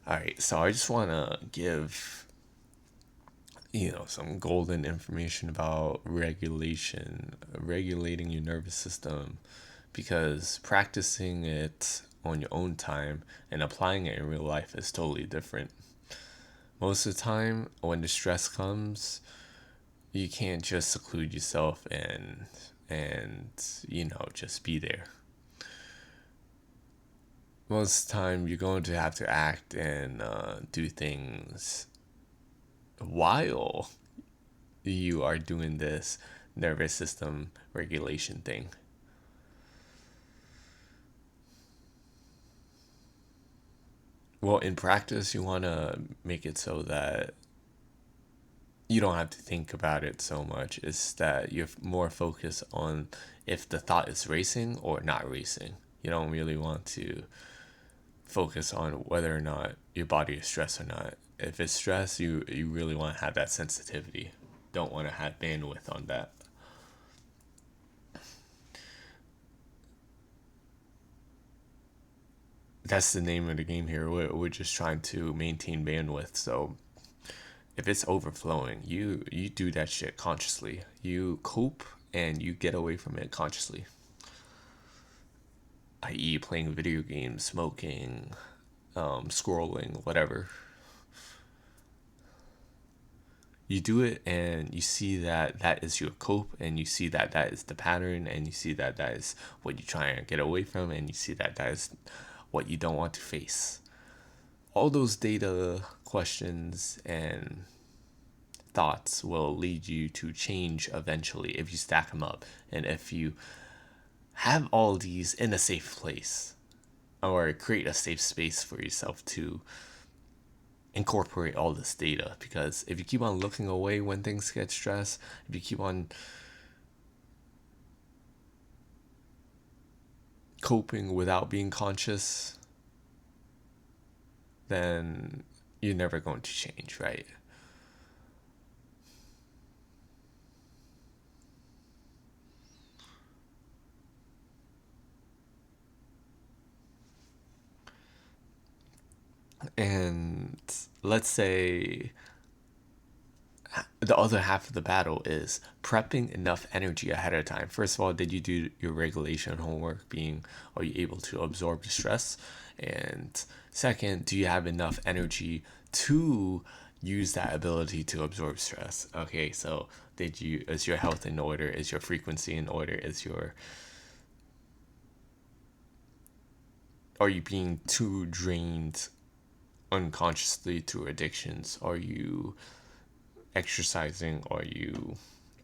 All right, so I just want to give, some golden information about regulating your nervous system, because practicing it on your own time and applying it in real life is totally different. Most of the time, when the stress comes, you can't just seclude yourself and just be there. Most of the time, you're going to have to act and do things while you are doing this nervous system regulation thing. Well, in practice, you want to make it so that you don't have to think about it so much. It's that you're more focused on if the thought is racing or not racing. You don't really want to focus on whether or not your body is stressed or not. If it's stress, you really want to have that sensitivity. Don't want to have bandwidth on that. That's the name of the game here. We're just trying to maintain bandwidth. So if it's overflowing, you do that shit consciously. You cope and you get away from it consciously, i.e., playing video games, smoking, scrolling, whatever. You do it and you see that that is your cope, and you see that that is the pattern, and you see that that is what you try and get away from, and you see that that is what you don't want to face. All those data questions and thoughts will lead you to change eventually if you stack them up, and if you have all these in a safe place, or create a safe space for yourself to incorporate all this data. Because if you keep on looking away when things get stressed, if you keep on coping without being conscious, then you're never going to change, right? And let's say the other half of the battle is prepping enough energy ahead of time. First of all, did you do your regulation homework? Being, are you able to absorb the stress? And second, do you have enough energy to use that ability to absorb stress? Okay, so is your health in order? Is your frequency in order? Are you being too drained unconsciously through addictions? Are you exercising? Are you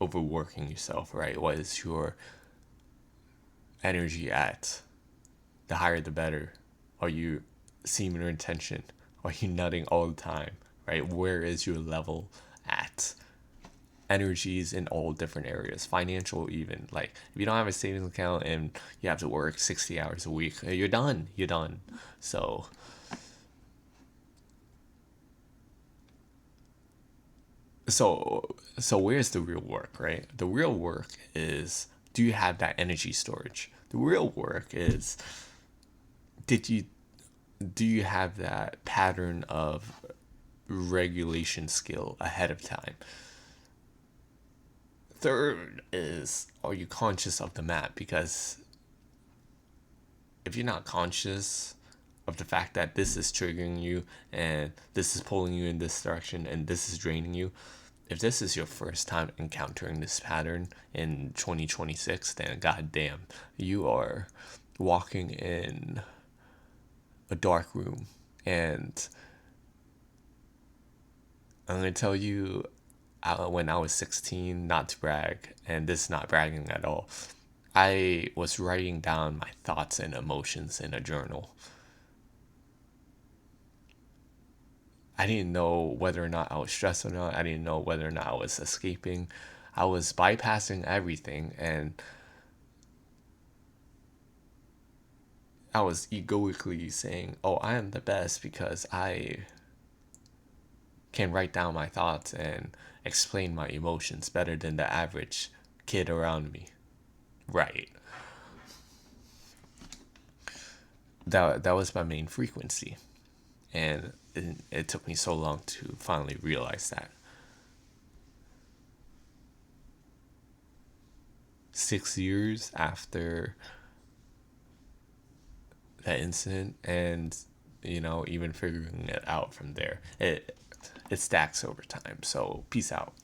overworking yourself, right? What is your energy at? The higher the better. Are you semen retention? Are you nutting all the time, right? Where is your level at? Energies in all different areas, financial even. Like if you don't have a savings account and you have to work 60 hours a week, you're done. You're done. So so where's the real work, right? The real work is, do you have that energy storage? The real work is, did you do you have that pattern of regulation skill ahead of time? Third is, are you conscious of the map? Because if you're not conscious of the fact that this is triggering you and this is pulling you in this direction and this is draining you, if this is your first time encountering this pattern in 2026, then goddamn, you are walking in a dark room. And I'm gonna tell you, when I was 16, not to brag, and this is not bragging at all, I was writing down my thoughts and emotions in a journal. I didn't know whether or not I was stressed or not. I didn't know whether or not I was escaping. I was bypassing everything, and I was egoically saying, "Oh, I am the best because I can write down my thoughts and explain my emotions better than the average kid around me." Right. That was my main frequency. And it took me so long to finally realize that. 6 years after that incident, and even figuring it out from there, it stacks over time. So peace out.